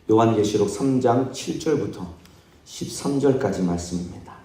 요한계시록 3장 7절부터 13절까지 말씀입니다.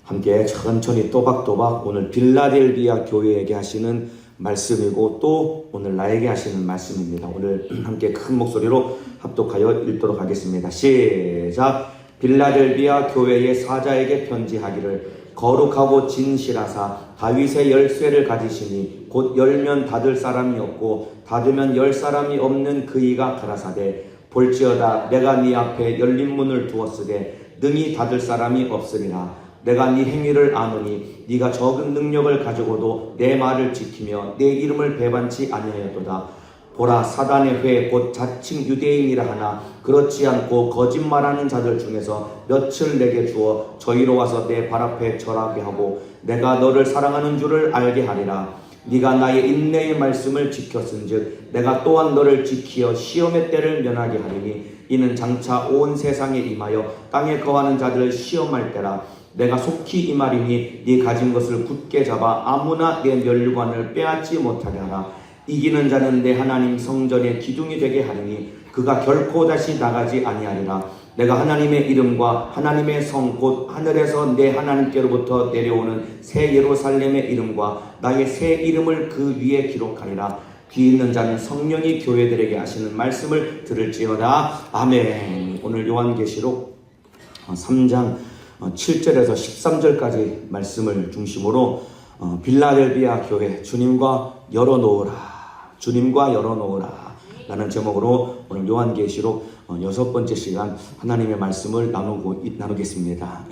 함께 천천히 또박또박 오늘 빌라델비아 교회에게 하시는 말씀이고 또 오늘 나에게 하시는 말씀입니다. 오늘 함께 큰 목소리로 합독하여 읽도록 하겠습니다. 시작. 빌라델비아 교회의 사자에게 편지하기를 거룩하고 진실하사 다윗의 열쇠를 가지시니 곧 열면 닫을 사람이 없고 닫으면 열 사람이 없는 그이가 가라사대 볼지어다 내가 네 앞에 열린 문을 두었으되 능히 닫을 사람이 없으리라. 내가 네 행위를 아노니 네가 적은 능력을 가지고도 내 말을 지키며 내 이름을 배반치 아니하였도다. 보라, 사단의 회 곧 자칭 유대인이라 하나 그렇지 않고 거짓말하는 자들 중에서 몇을 내게 주어 저희로 와서 내 발 앞에 절하게 하고 내가 너를 사랑하는 줄을 알게 하리라. 네가 나의 인내의 말씀을 지켰은즉 내가 또한 너를 지키어 시험의 때를 면하게 하리니 이는 장차 온 세상에 임하여 땅에 거하는 자들을 시험할 때라. 내가 속히 이 말이니 네 가진 것을 굳게 잡아 아무나 내 멸관을 빼앗지 못하게 하라. 이기는 자는 내 하나님 성전의 기둥이 되게 하리니 그가 결코 다시 나가지 아니하리라. 내가 하나님의 이름과 하나님의 성 곧 하늘에서 내 하나님께로부터 내려오는 새 예루살렘의 이름과 나의 새 이름을 그 위에 기록하리라. 귀 있는 자는 성령이 교회들에게 하시는 말씀을 들을지어다. 아멘. 오늘 요한계시록 3장 7절에서 13절까지 말씀을 중심으로 빌라델비아 교회 주님과 열어놓으라 라는 제목으로 오늘 요한계시록 6번째 시간 하나님의 말씀을 나누겠습니다.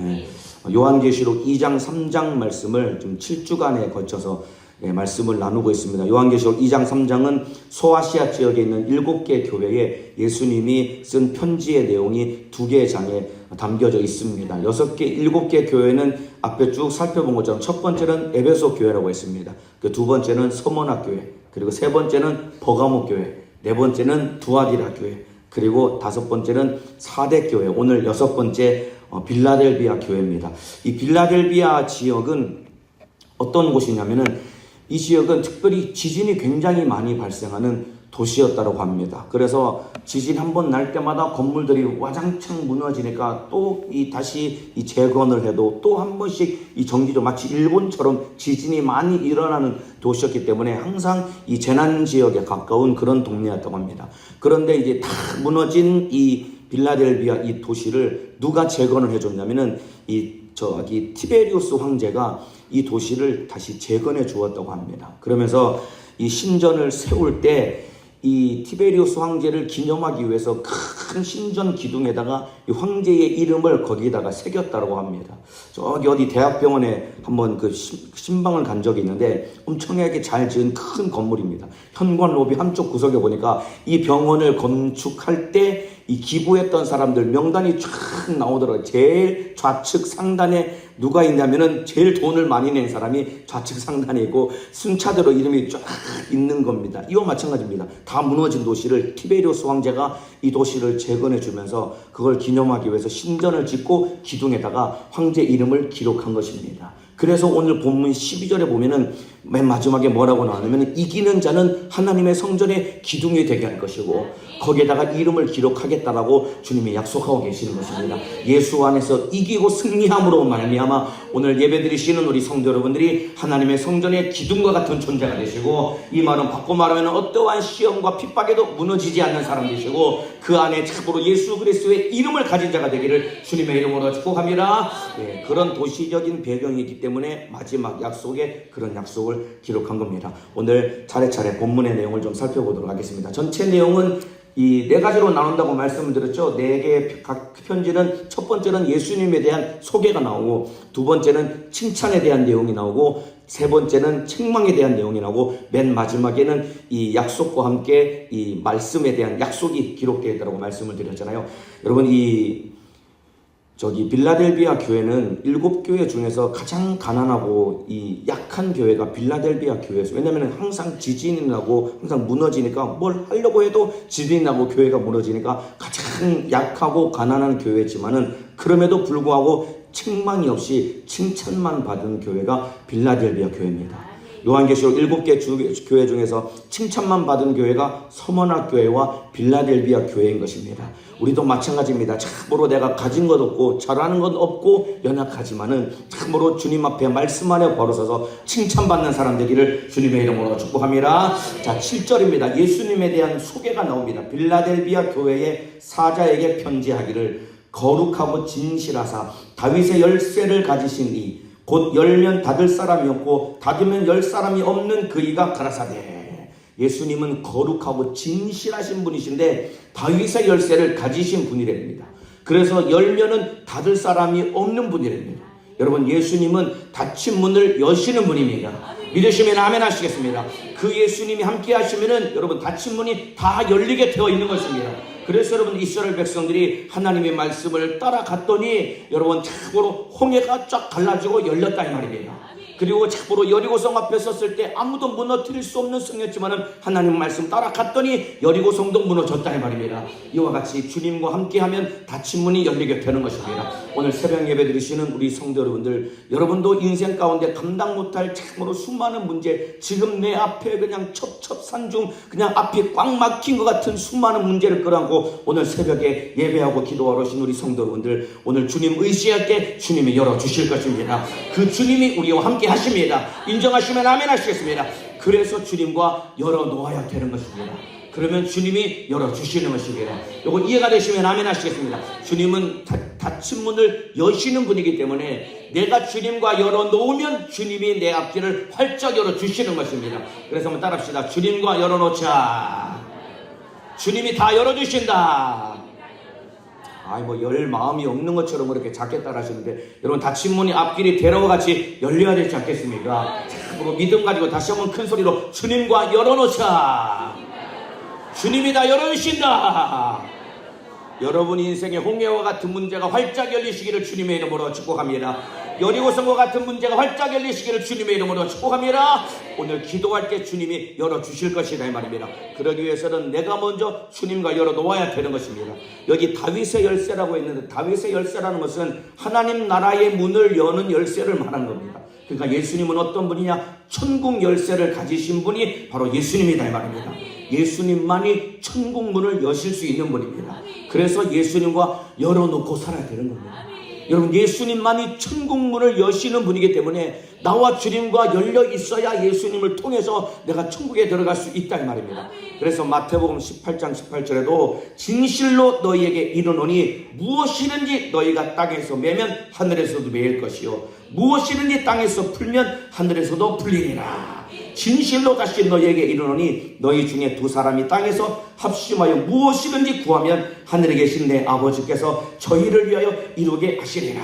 요한계시록 2장 3장 말씀을 좀 7주간에 거쳐서 말씀을 나누고 있습니다. 요한계시록 2장 3장은 소아시아 지역에 있는 7개 교회에 예수님이 쓴 편지의 내용이 2개의 장에 담겨져 있습니다. 7개 교회는 앞에 쭉 살펴본 것처럼 첫 번째는 에베소 교회라고 했습니다. 그 두 번째는 서머나 교회, 그리고 세 번째는 버가모 교회, 네 번째는 두아디라 교회, 그리고 다섯 번째는 사대 교회, 오늘 6번째 빌라델비아 교회입니다. 이 빌라델비아 지역은 어떤 곳이냐면은 이 지역은 특별히 지진이 굉장히 많이 발생하는 도시였다고 합니다. 그래서 지진 한번 날 때마다 건물들이 와장창 무너지니까 또 다시 재건을 해도 또 한 번씩 이 정기적 마치 일본처럼 지진이 많이 일어나는 도시였기 때문에 항상 이 재난 지역에 가까운 그런 동네였다고 합니다. 그런데 이제 다 무너진 이 빌라델비아 이 도시를 누가 재건을 해줬냐면은 티베리우스 황제가 이 도시를 다시 재건해 주었다고 합니다. 그러면서 이 신전을 세울 때 이 티베리우스 황제를 기념하기 위해서 큰 신전 기둥에다가 이 황제의 이름을 거기다가 새겼다고 합니다. 저기 어디 대학병원에 한번 그 신방을 간 적이 있는데 엄청나게 잘 지은 큰 건물입니다. 현관 로비 한쪽 구석에 보니까 이 병원을 건축할 때 이 기부했던 사람들 명단이 쫙 나오더라고요. 제일 좌측 상단에 누가 있냐면은 제일 돈을 많이 낸 사람이 좌측 상단에 있고 순차대로 이름이 쫙 있는 겁니다. 이와 마찬가지입니다. 다 무너진 도시를 티베리우스 황제가 이 도시를 재건해 주면서 그걸 기념하기 위해서 신전을 짓고 기둥에다가 황제 이름을 기록한 것입니다. 그래서 오늘 본문 12절에 보면은 맨 마지막에 뭐라고 나오냐면 이기는 자는 하나님의 성전의 기둥이 되게 할 것이고 거기에다가 이름을 기록하겠다라고 주님이 약속하고 계시는 것입니다. 예수 안에서 이기고 승리함으로 말미암아 오늘 예배드리시는 우리 성도 여러분들이 하나님의 성전의 기둥과 같은 존재가 되시고 이 말은 바꿔 말하면 어떠한 시험과 핍박에도 무너지지 않는 사람 되시고 그 안에 참으로 예수 그리스도의 이름을 가진 자가 되기를 주님의 이름으로 축복합니다. 그런 도시적인 배경이 있기 때문에 마지막 약속에 그런 약속을 기록한 겁니다. 오늘 차례차례 본문의 내용을 좀 살펴보도록 하겠습니다. 전체 내용은 이 4가지로 나눈다고 말씀을 드렸죠. 4개의 각 편지는 첫 번째는 예수님에 대한 소개가 나오고 두 번째는 칭찬에 대한 내용이 나오고 세 번째는 책망에 대한 내용이 나오고 맨 마지막에는 이 약속과 함께 이 말씀에 대한 약속이 기록되어 있다고 말씀을 드렸잖아요. 여러분 빌라델비아 교회는 7교회 중에서 가장 가난하고 이 약한 교회가 빌라델비아 교회였어요. 왜냐하면 항상 지진이 나고 항상 무너지니까 뭘 하려고 해도 지진이 나고 교회가 무너지니까 가장 약하고 가난한 교회지만은 그럼에도 불구하고 책망이 없이 칭찬만 받은 교회가 빌라델비아 교회입니다. 요한계시록 7개 교회 중에서 칭찬만 받은 교회가 서머나 교회와 빌라델비아 교회인 것입니다. 우리도 마찬가지입니다. 참으로 내가 가진 것 없고 잘하는 것 없고 연약하지만은 참으로 주님 앞에 말씀 안에 벌어서서 칭찬받는 사람 되기를 주님의 이름으로 축복합니다. 자, 7절입니다. 예수님에 대한 소개가 나옵니다. 빌라델비아 교회의 사자에게 편지하기를 거룩하고 진실하사 다윗의 열쇠를 가지신 이 곧 열면 닫을 사람이 없고 닫으면 열 사람이 없는 그이가 가라사대. 예수님은 거룩하고 진실하신 분이신데 다윗의 열쇠를 가지신 분이랍니다. 그래서 열면은 닫을 사람이 없는 분이랍니다. 여러분, 예수님은 닫힌 문을 여시는 분입니다. 믿으시면 아멘 하시겠습니다. 그 예수님이 함께 하시면은 여러분 닫힌 문이 다 열리게 되어 있는 것입니다. 그래서 여러분 이스라엘 백성들이 하나님의 말씀을 따라갔더니 여러분 참으로 홍해가 쫙 갈라지고 열렸다 이 말입니다. 그리고 참으로 여리고성 앞에 섰을 때 아무도 무너뜨릴 수 없는 성이었지만은 하나님 말씀 따라갔더니 여리고성도 무너졌다 이 말입니다. 이와 같이 주님과 함께하면 닫힌 문이 열리게 되는 것입니다. 오늘 새벽 예배 드리시는 우리 성도 여러분들, 여러분도 인생 가운데 감당 못할 참으로 수많은 문제, 지금 내 앞에 그냥 첩첩산중 그냥 앞이 꽉 막힌 것 같은 수많은 문제를 끌어안고 오늘 새벽에 예배하고 기도하러 오신 우리 성도 여러분들, 오늘 주님 의지할 때 주님이 열어주실 것입니다. 그 주님이 우리와 함께 하십니다. 인정하시면 아멘 하시겠습니다. 그래서 주님과 열어놓아야 되는 것입니다. 그러면 주님이 열어주시는 것입니다. 이거 이해가 되시면 아멘 하시겠습니다. 주님은 닫힌 문을 여시는 분이기 때문에 내가 주님과 열어놓으면 주님이 내 앞길을 활짝 열어주시는 것입니다. 그래서 한번 따라합시다. 주님과 열어놓자. 주님이 다 열어주신다. 열 마음이 없는 것처럼 그렇게 작게 따라하시는데, 여러분 닫힌 문이 앞길이 대로와 같이 열려야 되지 않겠습니까? 참으로 믿음 가지고 다시 한번 큰 소리로 주님과 열어놓자. 주님이 다 열어주신다. 여러분 인생의 홍해와 같은 문제가 활짝 열리시기를 주님의 이름으로 축복합니다. 여리고성과 같은 문제가 활짝 열리시기를 주님의 이름으로 축복합니다. 오늘 기도할 때 주님이 열어주실 것이다 이 말입니다. 그러기 위해서는 내가 먼저 주님과 열어놓아야 되는 것입니다. 여기 다윗의 열쇠라고 했는데, 다윗의 열쇠라는 것은 하나님 나라의 문을 여는 열쇠를 말하는 겁니다. 그러니까 예수님은 어떤 분이냐? 천국 열쇠를 가지신 분이 바로 예수님이다 이 말입니다. 예수님만이 천국 문을 여실 수 있는 분입니다. 그래서 예수님과 열어놓고 살아야 되는 겁니다. 여러분 예수님만이 천국 문을 여시는 분이기 때문에 나와 주님과 열려 있어야 예수님을 통해서 내가 천국에 들어갈 수 있다 이 말입니다. 그래서 마태복음 18장 18절에도 진실로 너희에게 이르노니 무엇이든지 너희가 땅에서 매면 하늘에서도 매일 것이요 무엇이든지 땅에서 풀면 하늘에서도 풀리리라. 진실로 다시 너희에게 이르노니 너희 중에 두 사람이 땅에서 합심하여 무엇이든지 구하면 하늘에 계신 내 아버지께서 저희를 위하여 이루게 하시리라.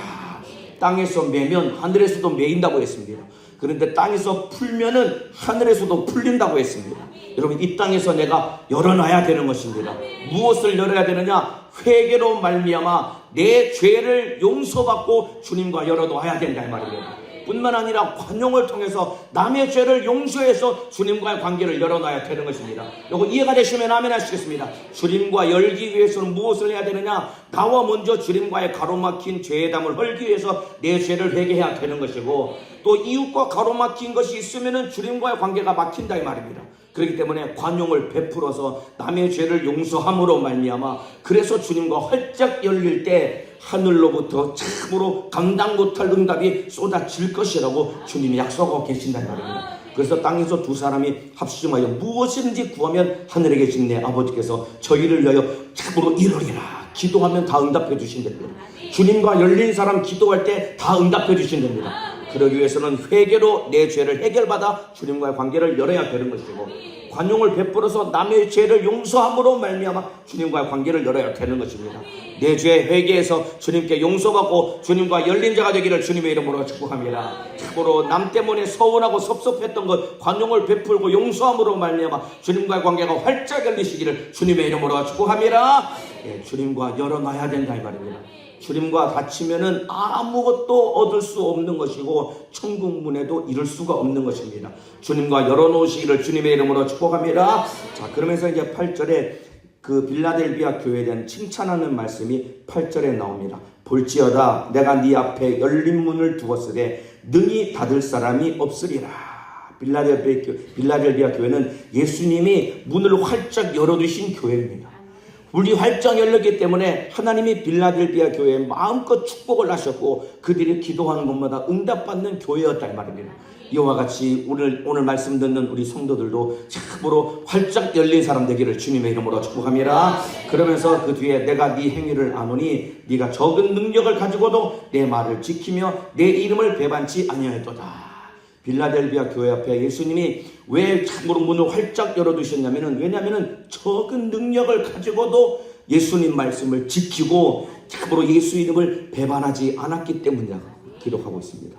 땅에서 매면 하늘에서도 매인다고 했습니다. 그런데 땅에서 풀면은 하늘에서도 풀린다고 했습니다. 여러분 이 땅에서 내가 열어놔야 되는 것입니다. 무엇을 열어야 되느냐? 회개로 말미암아 내 죄를 용서받고 주님과 열어놓아야 된다 이 말입니다. 뿐만 아니라 관용을 통해서 남의 죄를 용서해서 주님과의 관계를 열어놔야 되는 것입니다. 이거 이해가 되시면 아멘 하시겠습니다. 주님과 열기 위해서는 무엇을 해야 되느냐? 나와 먼저 주님과의 가로막힌 죄의 담을 헐기 위해서 내 죄를 회개해야 되는 것이고, 또 이웃과 가로막힌 것이 있으면 주님과의 관계가 막힌다 이 말입니다. 그렇기 때문에 관용을 베풀어서 남의 죄를 용서함으로 말미암아 그래서 주님과 활짝 열릴 때 하늘로부터 참으로 감당 못할 응답이 쏟아질 것이라고 주님이 약속하고 계신다는 말입니다. 그래서 땅에서 두 사람이 합심하여 무엇이든지 구하면 하늘에 계신 내 아버지께서 저희를 위하여 참으로 이루리라. 기도하면 다 응답해 주신답니다. 주님과 열린 사람 기도할 때 다 응답해 주신답니다. 그러기 위해서는 회개로 내 죄를 해결받아 주님과의 관계를 열어야 되는 것이고, 관용을 베풀어서 남의 죄를 용서함으로 말미암아 주님과의 관계를 열어야 되는 것입니다. 내 죄 회개해서 주님께 용서받고 주님과 열린 자가 되기를 주님의 이름으로 축복합니다. 참으로 남 때문에 서운하고 섭섭했던 것 관용을 베풀고 용서함으로 말미암아 주님과의 관계가 활짝 열리시기를 주님의 이름으로 축복합니다. 주님과 열어놔야 된다 이 말입니다. 주님과 닫히면은 아무것도 얻을 수 없는 것이고 천국 문에도 이룰 수가 없는 것입니다. 주님과 열어놓으시기를 주님의 이름으로 축복합니다. 자, 그러면서 이제 8절에 그 빌라델비아 교회에 대한 칭찬하는 말씀이 8절에 나옵니다. 볼지어다 내가 네 앞에 열린 문을 두었으되 능히 닫을 사람이 없으리라. 빌라델비아 교회는 예수님이 문을 활짝 열어두신 교회입니다. 문이 활짝 열렸기 때문에 하나님이 빌라델비아 교회에 마음껏 축복을 하셨고 그들이 기도하는 것마다 응답받는 교회였다 이 말입니다. 이와 같이 오늘 말씀 듣는 우리 성도들도 참으로 활짝 열린 사람 되기를 주님의 이름으로 축복합니다. 그러면서 그 뒤에 내가 네 행위를 아노니 네가 적은 능력을 가지고도 내 말을 지키며 내 이름을 배반치 아니하였도다. 빌라델비아 교회 앞에 예수님이 왜 참으로 문을 활짝 열어두셨냐면은, 왜냐면은 적은 능력을 가지고도 예수님 말씀을 지키고 참으로 예수 이름을 배반하지 않았기 때문이라고 기록하고 있습니다.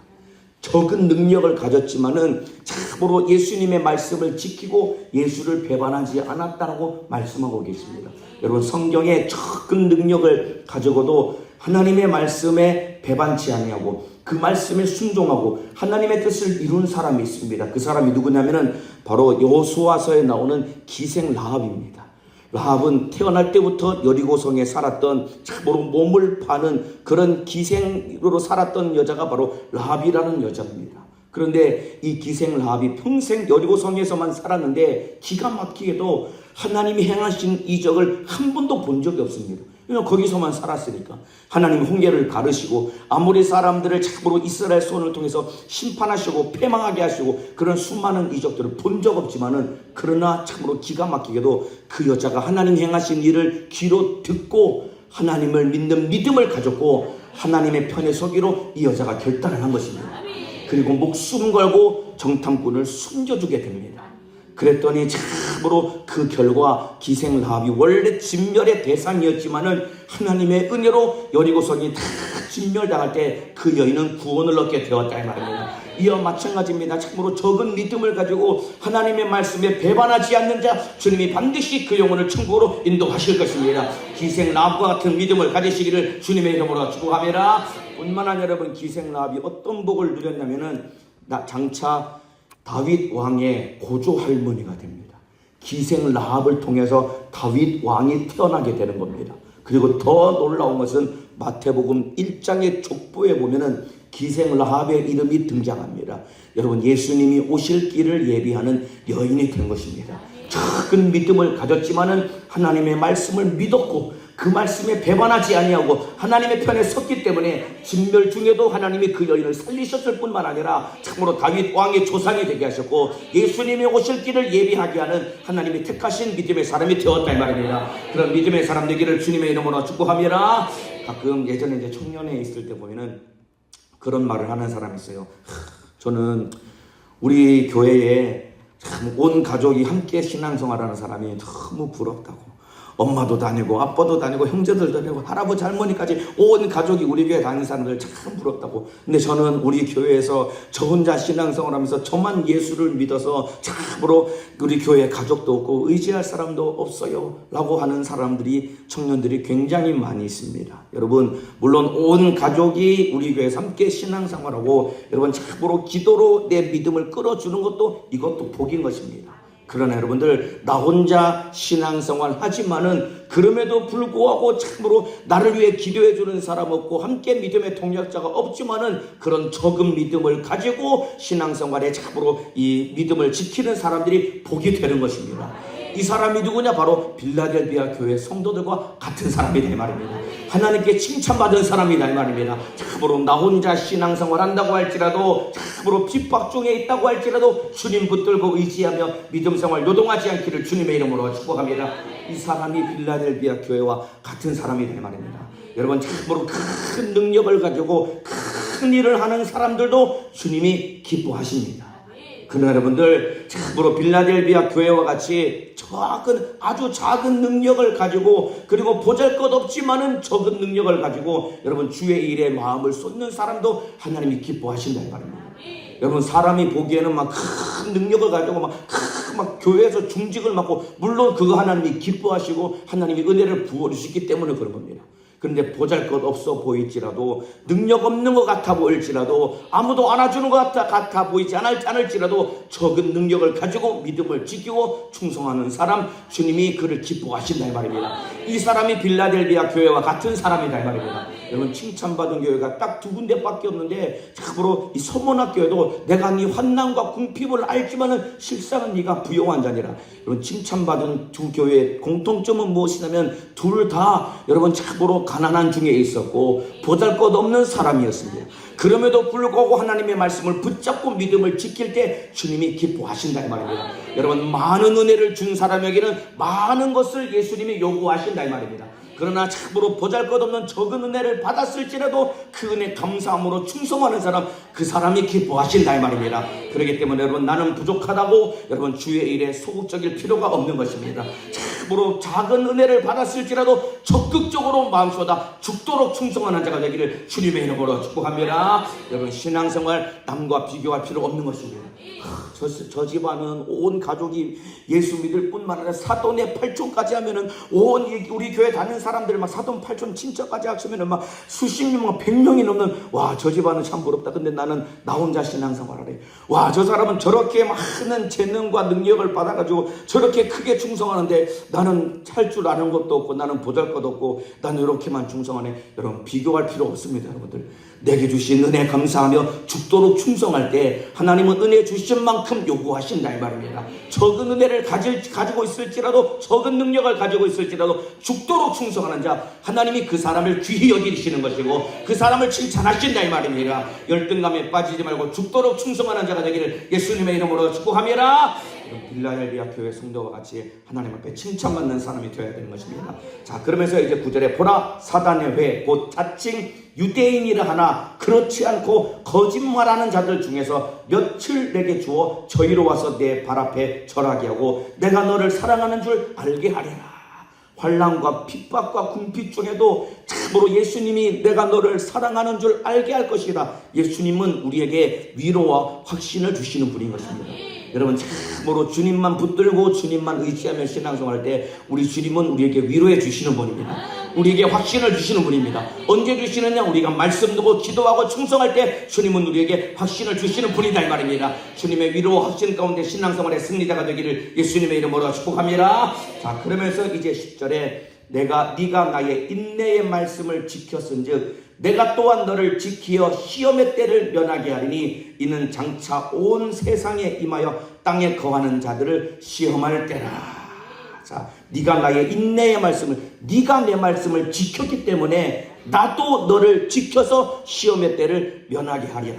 적은 능력을 가졌지만은 참으로 예수님의 말씀을 지키고 예수를 배반하지 않았다라고 말씀하고 계십니다. 여러분, 성경에 적은 능력을 가지고도 하나님의 말씀에 배반치 아니하고 그 말씀에 순종하고 하나님의 뜻을 이룬 사람이 있습니다. 그 사람이 누구냐면은 바로 여호수아서에 나오는 기생 라합입니다. 라합은 태어날 때부터 여리고성에 살았던 참으로 몸을 파는 그런 기생으로 살았던 여자가 바로 라합이라는 여자입니다. 그런데 이 기생 라합이 평생 여리고성에서만 살았는데 기가 막히게도 하나님이 행하신 이적을 한 번도 본 적이 없습니다. 그냥 거기서만 살았으니까. 하나님 홍해를 가르시고 아모리 사람들을 참으로 이스라엘 손을 통해서 심판하시고 패망하게 하시고 그런 수많은 이적들을 본 적 없지만은, 그러나 참으로 기가 막히게도 그 여자가 하나님 행하신 일을 귀로 듣고 하나님을 믿는 믿음을 가졌고 하나님의 편에 서기로 이 여자가 결단을 한 것입니다. 그리고 목숨 걸고 정탐꾼을 숨겨주게 됩니다. 그랬더니 참으로 그 결과 기생 라합이 원래 진멸의 대상이었지만은 하나님의 은혜로 여리고성이 다 진멸당할 때 그 여인은 구원을 얻게 되었다 이 말입니다. 이와 마찬가지입니다. 참으로 적은 믿음을 가지고 하나님의 말씀에 배반하지 않는 자, 주님이 반드시 그 영혼을 천국으로 인도하실 것입니다. 기생 라합과 같은 믿음을 가지시기를 주님의 이름으로 축복합니다. 뿐만 아니라 여러분, 기생 라합이 어떤 복을 누렸냐면은 장차 다윗 왕의 고조 할머니가 됩니다. 기생 라합을 통해서 다윗 왕이 태어나게 되는 겁니다. 그리고 더 놀라운 것은 마태복음 1장의 족보에 보면은 기생 라합의 이름이 등장합니다. 여러분, 예수님이 오실 길을 예비하는 여인이 된 것입니다. 작은 믿음을 가졌지만은 하나님의 말씀을 믿었고 그 말씀에 배반하지 아니하고 하나님의 편에 섰기 때문에 진멸 중에도 하나님이 그 여인을 살리셨을 뿐만 아니라 참으로 다윗 왕의 조상이 되게 하셨고 예수님이 오실 길을 예비하게 하는 하나님이 택하신 믿음의 사람이 되었다 이 말입니다. 그런 믿음의 사람 되기를 주님의 이름으로 축복합니다. 가끔 예전에 이제 청년회 있을 때 보면은 그런 말을 하는 사람이 있어요. 저는 우리 교회에 참 온 가족이 함께 신앙생활하는 사람이 너무 부럽다고. 엄마도 다니고 아빠도 다니고 형제들도 다니고 할아버지 할머니까지 온 가족이 우리 교회 다니는 사람들 참 부럽다고. 근데 저는 우리 교회에서 저 혼자 신앙생활하면서 저만 예수를 믿어서 참으로 우리 교회 가족도 없고 의지할 사람도 없어요 라고 하는 사람들이, 청년들이 굉장히 많이 있습니다. 여러분, 물론 온 가족이 우리 교회에서 함께 신앙생활하고 여러분 참으로 기도로 내 믿음을 끌어주는 것도, 이것도 복인 것입니다. 그러나 여러분들, 나 혼자 신앙생활 하지만은 그럼에도 불구하고 참으로 나를 위해 기도해 주는 사람 없고 함께 믿음의 동역자가 없지만은 그런 적은 믿음을 가지고 신앙생활에 참으로 이 믿음을 지키는 사람들이 복이 되는 것입니다. 이 사람이 누구냐? 바로 빌라델비아 교회 성도들과 같은 사람이다 이 말입니다. 하나님께 칭찬받은 사람이다 이 말입니다. 참으로 나 혼자 신앙생활 한다고 할지라도, 참으로 핍박 중에 있다고 할지라도 주님 붙들고 의지하며 믿음생활 요동하지 않기를 주님의 이름으로 축복합니다. 이 사람이 빌라델비아 교회와 같은 사람이다 이 말입니다. 여러분, 참으로 큰 능력을 가지고 큰 일을 하는 사람들도 주님이 기뻐하십니다. 그러나 여러분들, 참으로 빌라델비아 교회와 같이 아주 작은 능력을 가지고, 그리고 보잘것없지만은 적은 능력을 가지고 여러분 주의 일에 마음을 쏟는 사람도 하나님이 기뻐하신다 이 말입니다. 여러분, 사람이 보기에는 막 큰 능력을 가지고 막 교회에서 중직을 맡고, 물론 그거 하나님이 기뻐하시고 하나님이 은혜를 부어주시기 때문에 그런 겁니다. 그런데 보잘것 없어 보일지라도, 능력 없는 것 같아 보일지라도, 아무도 안아주는 것 같아 보이지 않을지라도 적은 능력을 가지고 믿음을 지키고 충성하는 사람, 주님이 그를 기뻐하신다 이 말입니다. 이 사람이 빌라델비아 교회와 같은 사람이다 이 말입니다. 여러분, 칭찬받은 교회가 딱 두 군데밖에 없는데, 참으로 이 서문학교에도 내가 네 환난과 궁핍을 알지만은 실상은 네가 부요한 자니라. 여러분, 칭찬받은 두 교회의 공통점은 무엇이냐면 둘 다 여러분 참으로 가난한 중에 있었고 보잘것없는 사람이었습니다. 그럼에도 불구하고 하나님의 말씀을 붙잡고 믿음을 지킬 때 주님이 기뻐하신다 이 말입니다. 여러분, 많은 은혜를 준 사람에게는 많은 것을 예수님이 요구하신다 이 말입니다. 그러나 참으로 보잘것없는 적은 은혜를 받았을지라도 그 은혜 감사함으로 충성하는 사람, 그 사람이 기뻐하신다 이 말입니다. 그렇기 때문에 여러분, 나는 부족하다고 여러분 주의 일에 소극적일 필요가 없는 것입니다. 참으로 작은 은혜를 받았을지라도 적극적으로 마음쏟아 죽도록 충성하는 자가 되기를 주님의 이름으로 축복합니다. 여러분, 신앙생활 남과 비교할 필요 없는 것입니다. 저 집안은 온 가족이 예수 믿을 뿐만 아니라 사돈의 팔촌까지 하면은 온 우리 교회 다니는 사람들 막 사돈 팔촌 친척까지 합치면은 막 수십 명, 막 100명이 넘는, 와, 저 집안은 참 부럽다. 근데 나는 나 혼자 신앙생활하래. 와, 저 사람은 저렇게 많은 재능과 능력을 받아가지고 저렇게 크게 충성하는데 나는 할 줄 아는 것도 없고 나는 보잘것 없고 나는 이렇게만 충성하네. 여러분, 비교할 필요 없습니다. 여러분들, 내게 주신 은혜 감사하며 죽도록 충성할 때 하나님은 은혜 주신 만큼 요구하신다 이 말입니다. 적은 은혜를 가지고 있을지라도, 적은 능력을 가지고 있을지라도 죽도록 충성하는 자, 하나님이 그 사람을 귀히 여기시는 것이고 그 사람을 칭찬하신다 이 말입니다. 열등감에 빠지지 말고 죽도록 충성하는 자가 되기를 예수님의 이름으로 축복합니다. 빌라델비아 교회 성도와 같이 하나님 앞에 칭찬받는 사람이 되어야 되는 것입니다. 자, 그러면서 이제 9절에 보라, 사단의 회 곧 자칭 유대인이라 하나 그렇지 않고 거짓말하는 자들 중에서 며칠 내게 주어 저희로 와서 내 발 앞에 절하게 하고 내가 너를 사랑하는 줄 알게 하리라. 환난과 핍박과 궁핍 중에도 참으로 예수님이 내가 너를 사랑하는 줄 알게 할 것이다. 예수님은 우리에게 위로와 확신을 주시는 분인 것입니다. 여러분, 참으로 주님만 붙들고 주님만 의지하며 신앙생활할 때 우리 주님은 우리에게 위로해 주시는 분입니다. 우리에게 확신을 주시는 분입니다. 언제 주시느냐? 우리가 말씀 듣고 기도하고 충성할 때 주님은 우리에게 확신을 주시는 분이다 이 말입니다. 주님의 위로와 확신 가운데 신앙생활의 승리자가 되기를 예수님의 이름으로 축복합니다. 자, 그러면서 이제 10절에 네가 나의 인내의 말씀을 지켰은즉 내가 또한 너를 지키어 시험의 때를 면하게 하리니 이는 장차 온 세상에 임하여 땅에 거하는 자들을 시험할 때라. 자, 네가 나의 인내의 말씀을, 네가 내 말씀을 지켰기 때문에 나도 너를 지켜서 시험의 때를 면하게 하리라.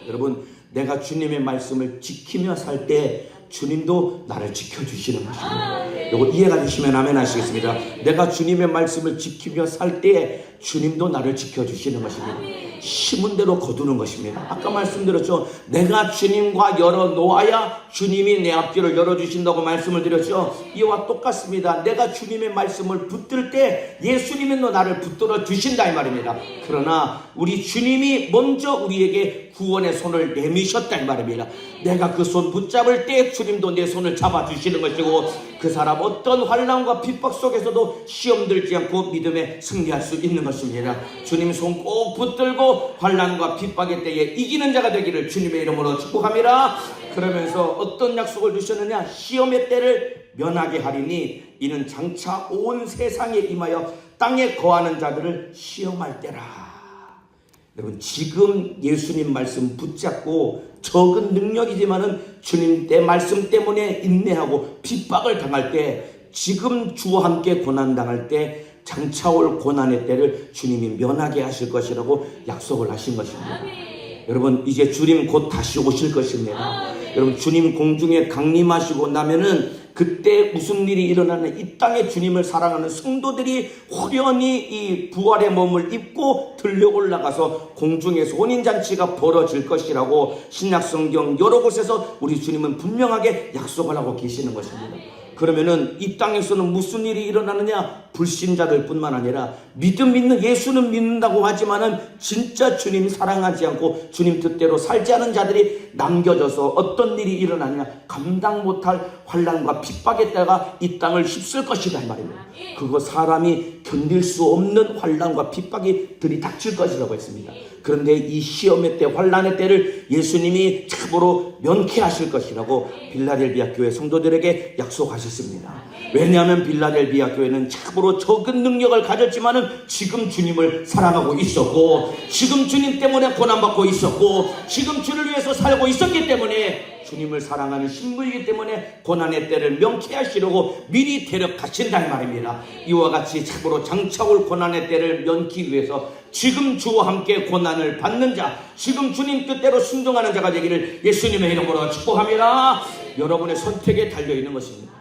여러분, 내가 주님의 말씀을 지키며 살 때 주님도 나를 지켜주시는 것입니다. 이거 이해가 되시면 아멘 하시겠습니다. 내가 주님의 말씀을 지키며 살 때 주님도 나를 지켜주시는 것입니다. 심은 대로 거두는 것입니다. 아까 말씀드렸죠. 내가 주님과 열어놓아야 주님이 내 앞길을 열어주신다고 말씀을 드렸죠. 이와 똑같습니다. 내가 주님의 말씀을 붙들 때 예수님은 나를 붙들어 주신다 이 말입니다. 그러나 우리 주님이 먼저 우리에게 구원의 손을 내미셨다 이 말입니다. 내가 그 손 붙잡을 때 주님도 내 손을 잡아주시는 것이고 그 사람 어떤 환난과 핍박 속에서도 시험 들지 않고 믿음에 승리할 수 있는 것입니다. 주님 손 꼭 붙들고 환난과 핍박의 때에 이기는 자가 되기를 주님의 이름으로 축복합니다. 그러면서 어떤 약속을 주셨느냐? 시험의 때를 면하게 하리니 이는 장차 온 세상에 임하여 땅에 거하는 자들을 시험할 때라. 여러분, 지금 예수님 말씀 붙잡고 적은 능력이지만은 주님 때 말씀 때문에 인내하고 핍박을 당할 때, 지금 주와 함께 고난 당할 때 장차 올 고난의 때를 주님이 면하게 하실 것이라고 약속을 하신 것입니다. 여러분, 이제 주님 곧 다시 오실 것입니다. 여러분, 주님 공중에 강림하시고 나면은 그때 무슨 일이 일어나는, 이 땅에 주님을 사랑하는 성도들이 호련히 이 부활의 몸을 입고 들려 올라가서 공중에서 혼인잔치가 벌어질 것이라고 신약성경 여러 곳에서 우리 주님은 분명하게 약속을 하고 계시는 것입니다. 그러면은 이 땅에서는 무슨 일이 일어나느냐? 불신자들 뿐만 아니라 믿음 있는, 예수는 믿는다고 하지만은 진짜 주님 사랑하지 않고 주님 뜻대로 살지 않은 자들이 남겨져서 어떤 일이 일어나느냐? 감당 못할 환난과 핍박의 때가 이 땅을 휩쓸 것이다 이 말입니다. 그거 사람이 견딜 수 없는 환난과 핍박이 들이닥칠 것이라고 했습니다. 그런데 이 시험의 때, 환난의 때를 예수님이 참으로 면케하실 것이라고 빌라델비아 교회 성도들에게 약속하셨습니다. 왜냐하면 빌라델비아 교회는 참으로 적은 능력을 가졌지만은 지금 주님을 사랑하고 있었고, 지금 주님 때문에 고난받고 있었고, 지금 주를 위해서 살고 있었기 때문에, 주님을 사랑하는 신부이기 때문에 고난의 때를 명쾌하시려고 미리 대력하신다 이 말입니다. 이와 같이 참으로 장차올 고난의 때를 면키 위해서 지금 주와 함께 고난을 받는 자, 지금 주님 뜻대로 순종하는 자가 되기를 예수님의 이름으로 축복합니다. 여러분의 선택에 달려있는 것입니다.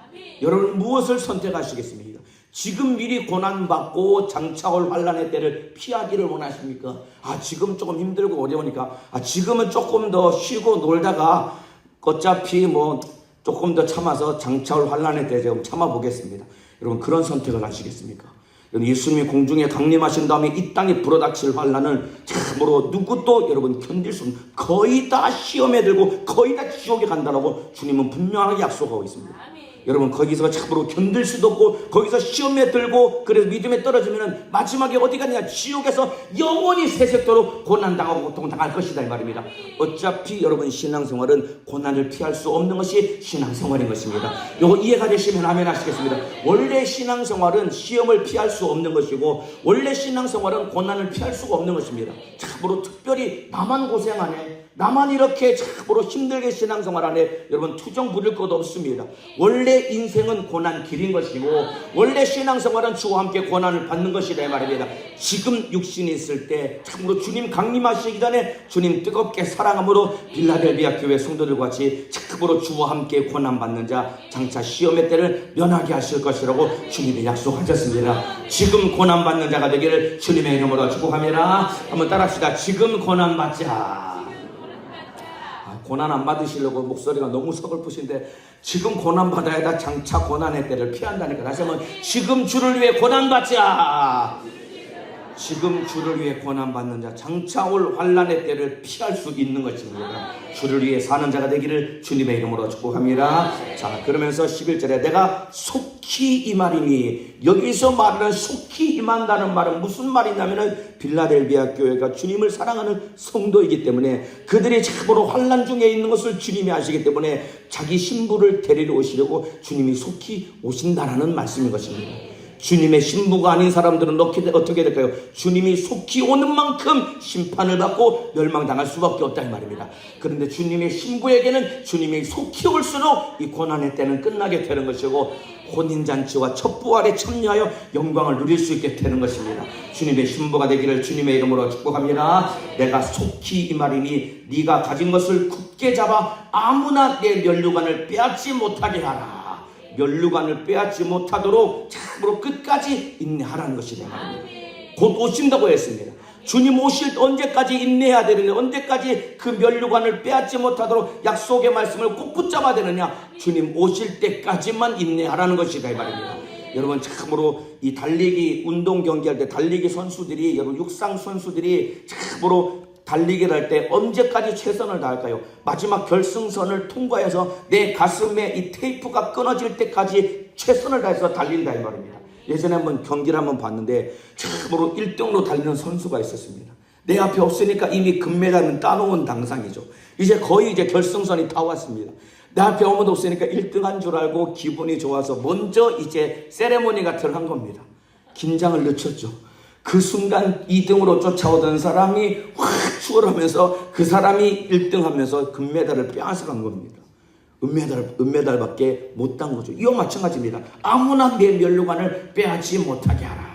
여러분 무엇을 선택하시겠습니까? 지금 미리 고난받고 장차올 환난의 때를 피하기를 원하십니까? 지금 조금 힘들고 어려우니까 지금은 조금 더 쉬고 놀다가 어차피 조금 더 참아서 장차올 환난의 때 좀 참아보겠습니다. 여러분 그런 선택을 하시겠습니까? 예수님이 공중에 강림하신 다음에 이 땅에 불어닥칠 환난을 참으로 누구도 여러분 견딜 수 없는, 거의 다 시험에 들고 거의 다 지옥에 간다라고 주님은 분명하게 약속하고 있습니다. 여러분 거기서 참으로 견딜 수도 없고 거기서 시험에 들고 그래서 믿음에 떨어지면 마지막에 어디 가느냐, 지옥에서 영원히 세세토록 고난당하고 고통당할 것이다 이 말입니다. 어차피 여러분 신앙생활은 고난을 피할 수 없는 것이 신앙생활인 것입니다. 이거 이해가 되시면 아멘 하시겠습니다. 원래 신앙생활은 시험을 피할 수 없는 것이고 원래 신앙생활은 고난을 피할 수가 없는 것입니다. 참으로 특별히 나만 고생하네, 나만 이렇게 참으로 힘들게 신앙생활하네, 여러분 투정 부릴 것도 없습니다. 원래 인생은 고난 길인 것이고 원래 신앙생활은 주와 함께 고난을 받는 것이다 이 말입니다. 지금 육신이 있을 때 참으로 주님 강림하시기 전에 주님 뜨겁게 사랑함으로 빌라델비아 교회 성도들과 같이 참으로 주와 함께 고난 받는 자 장차 시험의 때를 면하게 하실 것이라고 주님이 약속하셨습니다. 지금 고난 받는 자가 되기를 주님의 이름으로 축복합니다. 한번 따라합시다. 지금 고난 받자. 고난 안 받으시려고 목소리가 너무 서글프신데 지금 고난 받아야 다 장차 고난의 때를 피한다니까. 다시 한번 지금 주를 위해 고난 받자. 지금 주를 위해 고난 받는 자 장차 올 환난의 때를 피할 수 있는 것입니다. 주를 위해 사는 자가 되기를 주님의 이름으로 축복합니다. 자, 그러면서 11절에 내가 속히 임하리니, 여기서 말하는 속히 임한다는 말은 무슨 말이냐면은 빌라델비아 교회가 주님을 사랑하는 성도이기 때문에 그들이 참으로 환난 중에 있는 것을 주님이 아시기 때문에 자기 신부를 데리러 오시려고 주님이 속히 오신다라는 말씀인 것입니다. 주님의 신부가 아닌 사람들은 어떻게 될까요? 주님이 속히 오는 만큼 심판을 받고 멸망당할 수밖에 없다 이 말입니다. 그런데 주님의 신부에게는 주님이 속히 올수록 이 고난의 때는 끝나게 되는 것이고 혼인잔치와 첩부활에 참여하여 영광을 누릴 수 있게 되는 것입니다. 주님의 신부가 되기를 주님의 이름으로 축복합니다. 내가 속히 임하리니 네가 가진 것을 굳게 잡아 아무나 내 면류관을 빼앗지 못하게 하라. 면류관을 빼앗지 못하도록 참으로 끝까지 인내하라는 것이다. 곧 오신다고 했습니다. 주님 오실 때 언제까지 인내해야 되느냐, 언제까지 그 면류관을 빼앗지 못하도록 약속의 말씀을 꼭 붙잡아야 되느냐, 주님 오실 때까지만 인내하라는 것이다 이 말입니다. 여러분 참으로 이 달리기 운동 경기할 때 달리기 선수들이, 여러분 육상 선수들이 참으로 달리기를 할 때 언제까지 최선을 다할까요? 마지막 결승선을 통과해서 내 가슴에 이 테이프가 끊어질 때까지 최선을 다해서 달린다 이 말입니다. 예전에 한번 경기를 한번 봤는데 참으로 1등으로 달리는 선수가 있었습니다. 내 앞에 없으니까 이미 금메달은 따놓은 당상이죠. 이제 거의 결승선이 다 왔습니다. 내 앞에 아무도 없으니까 1등한 줄 알고 기분이 좋아서 먼저 이제 세레모니 같은 걸 한 겁니다. 긴장을 늦췄죠. 그 순간 2등으로 쫓아오던 사람이 확 추월하면서 그 사람이 1등 하면서 금메달을 빼앗아간 겁니다. 은메달밖에 못 딴 거죠. 이와 마찬가지입니다. 아무나 내 면류관을 빼앗지 못하게 하라.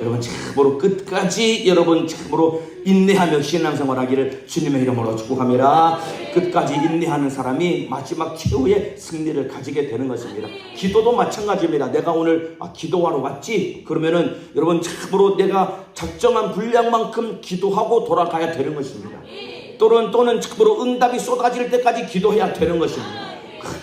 여러분 참으로 끝까지 여러분 참으로 인내하며 신앙생활하기를 주님의 이름으로 축복합니다. 끝까지 인내하는 사람이 마지막 최후의 승리를 가지게 되는 것입니다. 기도도 마찬가지입니다. 내가 오늘 기도하러 왔지? 그러면은 여러분 참으로 내가 작정한 분량만큼 기도하고 돌아가야 되는 것입니다. 또는 참으로 응답이 쏟아질 때까지 기도해야 되는 것입니다.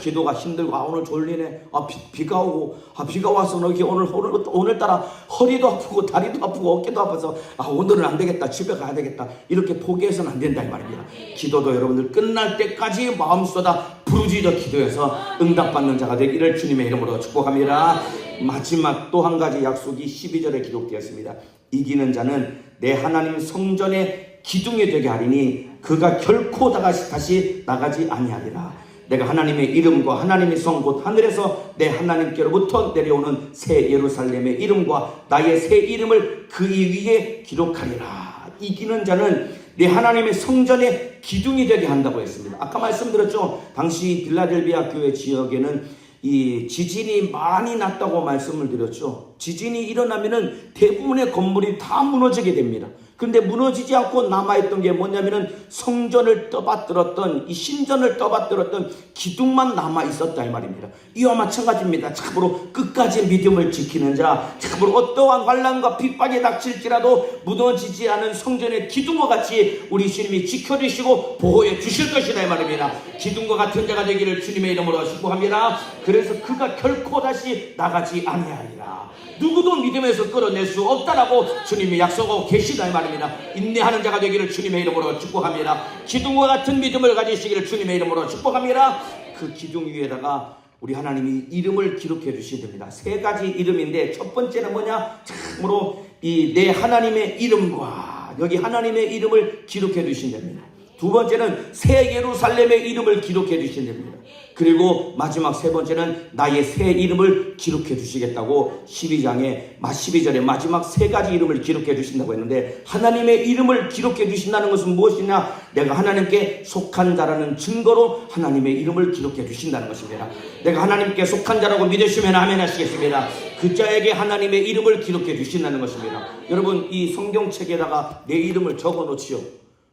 기도가 힘들고 오늘 졸리네, 비가 오고 비가 와서 오늘따라 허리도 아프고 다리도 아프고 어깨도 아파서 오늘은 안 되겠다, 집에 가야 되겠다, 이렇게 포기해서는 안 된다 이 말입니다. 기도도 여러분들 끝날 때까지 마음 쏟아 부르짖어 기도해서 응답받는 자가 되기를 주님의 이름으로 축복합니다. 마지막 또 한 가지 약속이 12절에 기록되었습니다. 이기는 자는 내 하나님 성전의 기둥이 되게 하리니 그가 결코 다시 나가지 아니하리라. 내가 하나님의 이름과 하나님의 성 곧 하늘에서 내 하나님께로부터 내려오는 새 예루살렘의 이름과 나의 새 이름을 그 위에 기록하리라. 이기는 자는 내 하나님의 성전의 기둥이 되게 한다고 했습니다. 아까 말씀드렸죠. 당시 빌라델비아 교회 지역에는 이 지진이 많이 났다고 말씀을 드렸죠. 지진이 일어나면은 대부분의 건물이 다 무너지게 됩니다. 근데 무너지지 않고 남아있던 게 뭐냐면은 성전을 떠받들었던, 이 신전을 떠받들었던 기둥만 남아있었다 이 말입니다. 이와 마찬가지입니다. 참으로 끝까지 믿음을 지키는 자, 참으로 어떠한 환난과 핍박이 닥칠지라도 무너지지 않은 성전의 기둥과 같이 우리 주님이 지켜주시고 보호해 주실 것이다 이 말입니다. 기둥과 같은 자가 되기를 주님의 이름으로 축복합니다. 그래서 그가 결코 다시 나가지 아니하리라. 누구도 믿음에서 끌어낼 수 없다라고 주님이 약속하고 계시다 이 말입니다. 인내하는 자가 되기를 주님의 이름으로 축복합니다. 기둥과 같은 믿음을 가지시기를 주님의 이름으로 축복합니다. 그 기둥 위에다가 우리 하나님이 이름을 기록해 주셔야 됩니다. 세 가지 이름인데 첫 번째는 뭐냐? 참으로 이 내 하나님의 이름과 여기 하나님의 이름을 기록해 주셔야 됩니다. 두 번째는 새 예루살렘의 이름을 기록해 주셔야 됩니다. 그리고 마지막 세 번째는 나의 새 이름을 기록해 주시겠다고 12절에 마지막 세 가지 이름을 기록해 주신다고 했는데, 하나님의 이름을 기록해 주신다는 것은 무엇이냐? 내가 하나님께 속한 자라는 증거로 하나님의 이름을 기록해 주신다는 것입니다. 내가 하나님께 속한 자라고 믿으시면 아멘 하시겠습니다. 그 자에게 하나님의 이름을 기록해 주신다는 것입니다. 여러분, 이 성경책에다가 내 이름을 적어 놓지요.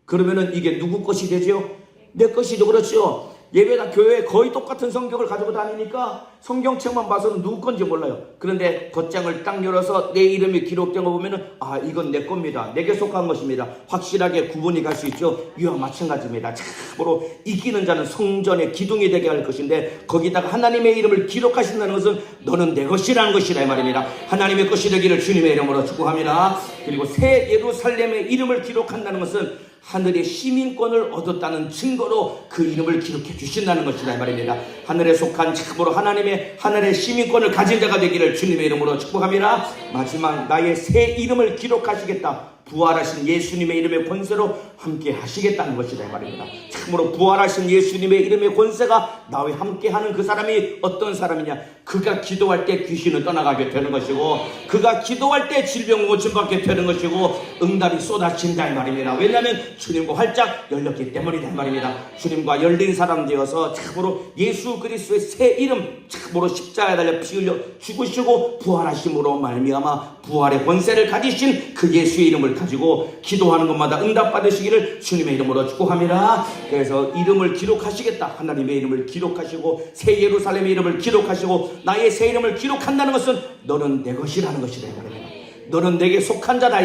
그러면은 이게 누구 것이 되죠? 내 것이죠. 그렇죠. 예배나 교회에 거의 똑같은 성경을 가지고 다니니까 성경책만 봐서는 누구 건지 몰라요. 그런데 겉장을 딱 열어서 내 이름이 기록된 거 보면은 아, 이건 내 겁니다. 내게 속한 것입니다. 확실하게 구분이 갈 수 있죠. 이와 마찬가지입니다. 참으로 이기는 자는 성전의 기둥이 되게 할 것인데, 거기다가 하나님의 이름을 기록하신다는 것은 너는 내 것이라는 것이라 이 말입니다. 하나님의 것이 되기를 주님의 이름으로 축복합니다. 그리고 새 예루살렘의 이름을 기록한다는 것은 하늘의 시민권을 얻었다는 증거로 그 이름을 기록해 주신다는 것이다 이 말입니다. 하늘에 속한 참으로 하늘의 시민권을 가진 자가 되기를 주님의 이름으로 축복합니다. 마지막 나의 새 이름을 기록하시겠다. 부활하신 예수님의 이름의 권세로 함께 하시겠다는 것이다 이 말입니다. 참으로 부활하신 예수님의 이름의 권세가 나와 함께 하는 그 사람이 어떤 사람이냐? 그가 기도할 때 귀신을 떠나가게 되는 것이고, 그가 기도할 때 질병 고침받게 되는 것이고, 응답이 쏟아진다 이 말입니다. 왜냐하면 주님과 활짝 열렸기 때문이다 이 말입니다. 주님과 열린 사람 되어서 참으로 예수 그리스도의 새 이름, 참으로 십자가에 달려 피 흘려 죽으시고 부활하심으로 말미암아 부활의 권세를 가지신 그 예수의 이름을 가지고 기도하는 것마다 응답 받으시기를 주님의 이름으로 축복합니다. 그래서 이름을 기록하시겠다. 하나님의 이름을 기록하시고 새 예루살렘의 이름을 기록하시고 나의 새 이름을 기록한다는 것은 너는 내 것이라는 것이다 이 말입니다. 너는 내게 속한 자다,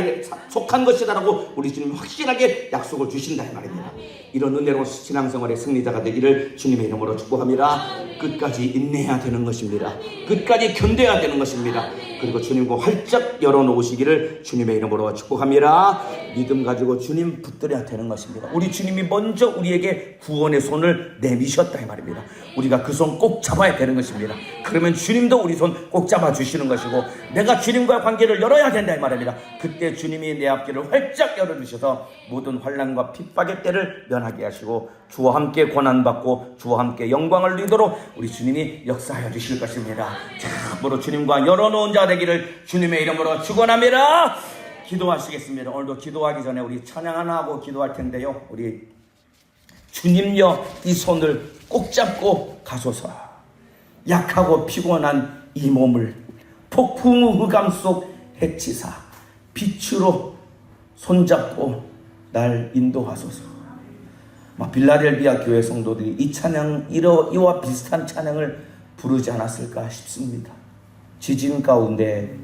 속한 것이다라고 우리 주님 확실하게 약속을 주신다 이 말입니다. 이런 은혜로운 신앙생활의 승리자가 되기를 주님의 이름으로 축복합니다. 끝까지 인내해야 되는 것입니다. 끝까지 견뎌야 되는 것입니다. 그리고 주님과 활짝 열어놓으시기를 주님의 이름으로 축복합니다. 믿음 가지고 주님 붙들어야 되는 것입니다. 우리 주님이 먼저 우리에게 구원의 손을 내미셨다 이 말입니다. 우리가 그 손 꼭 잡아야 되는 것입니다. 그러면 주님도 우리 손 꼭 잡아주시는 것이고, 내가 주님과의 관계를 열어야 된다 이 말입니다. 그때 주님이 내 앞길을 활짝 열어주셔서 모든 환난과 핍박의 때를 면하게 하시고 주와 함께 고난받고 주와 함께 영광을 누리도록 우리 주님이 역사하여 주실 것입니다. 참으로 주님과 열어놓은 자 되기를 주님의 이름으로 축원합니다. 기도하시겠습니다. 오늘도 기도하기 전에 우리 찬양 하나 하고 기도할 텐데요. 우리 주님여 이 손을 꼭 잡고 가소서. 약하고 피곤한 이 몸을 폭풍 흑암 속 해치사 빛으로 손잡고 날 인도하소서. 빌라델비아 교회 성도들이 이 찬양, 이와 비슷한 찬양을 부르지 않았을까 싶습니다. 지진 가운데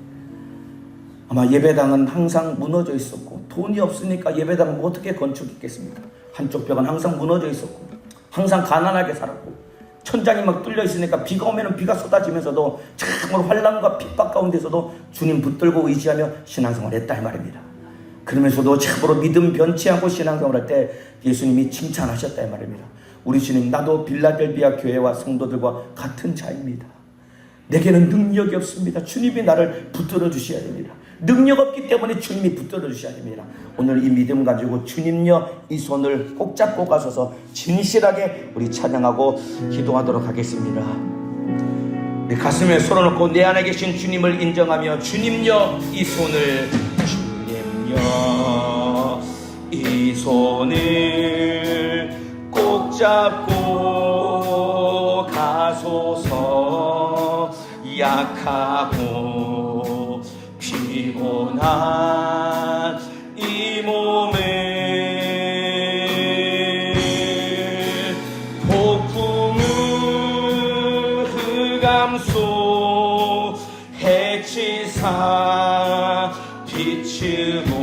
아마 예배당은 항상 무너져 있었고, 돈이 없으니까 예배당은 어떻게 건축했겠습니까? 한쪽 벽은 항상 무너져 있었고, 항상 가난하게 살았고, 천장이 막 뚫려 있으니까 비가 오면 비가 쏟아지면서도 참으로 환난과 핍박 가운데서도 주님 붙들고 의지하며 신앙생활을 했다 이 말입니다. 그러면서도 참으로 믿음 변치 않고 신앙생활할 때 예수님이 칭찬하셨다 이 말입니다. 우리 주님, 나도 빌라델비아 교회와 성도들과 같은 자입니다. 내게는 능력이 없습니다. 주님이 나를 붙들어 주셔야 됩니다. 능력 없기 때문에 주님이 붙들어 주셔야 됩니다. 오늘 이 믿음 가지고 주님여 이 손을 꼭 잡고 가셔서 진실하게 우리 찬양하고 기도하도록 하겠습니다. 내 가슴에 손을 놓고 내 안에 계신 주님을 인정하며 주님여 이 손을, 주님여 이 손을 꼭 잡고 가소서. 약하고 피곤한 이 몸을 폭풍은 흑암소 해치사 빛으로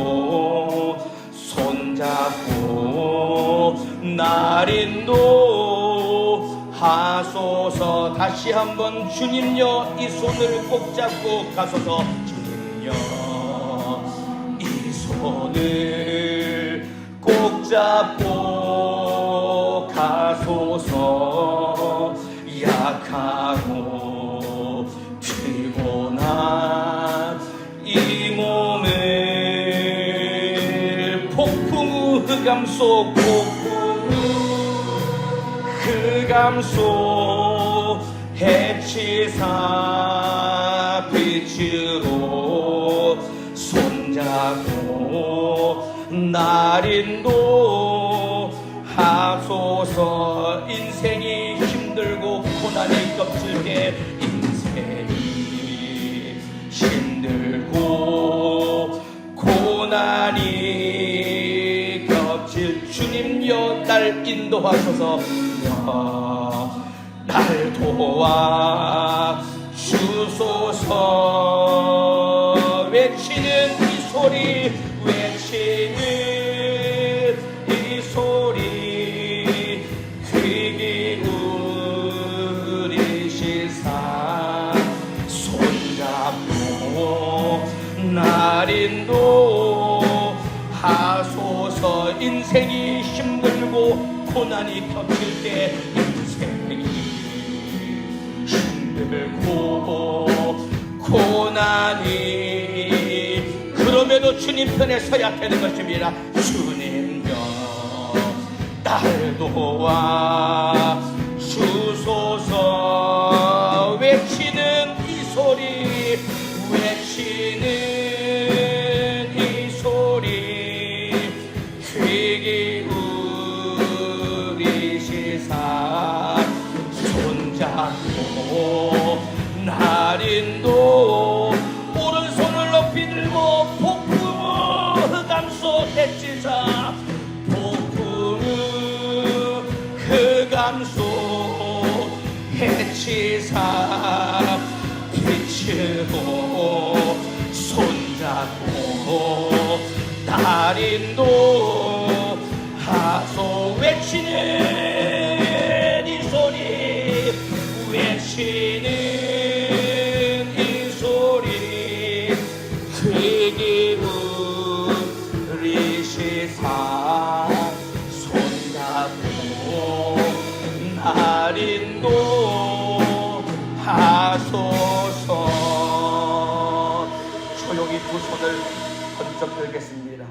손잡고 날 인도하소서. 다시 한번 주님여 이 손을 꼭 잡고 가소서. 주님여 이 손을 꼭 잡고 가소서. 약하고 피곤한 이 몸을 폭풍 흑암소 흑암소 해치사 빛으로 손잡고 날 인도하소서. 인생이 힘들고 고난이 겹칠 때, 인생이 힘들고 고난이 겹칠 주님여 날 인도하소서. 날 도와 주소서. 외치는 이 소리, 외치는 이 소리 귀 기울이시사 손잡고 날 인도하소서. 인생이 힘들고 고난이 겹칠 때, 인생이 힘들고 고난이, 그럼에도 주님 편에 서야 되는 것입니다. 주님여 날 도와 주소서. 외치는 이 소리, 외치는 이 소리 귀 기울이시사 손잡고 날 인도. 오른손을 높이 들고 폭풍우 흑암소 해치사, 폭풍우 흑암소 해치사 빛으로 손잡고 날 인도하소. 외치는 이 소리, 외치는 이 소리 귀 기울이시사 손잡고 날 인도하소서. 조용히 두 손을 번쩍 들겠습니다.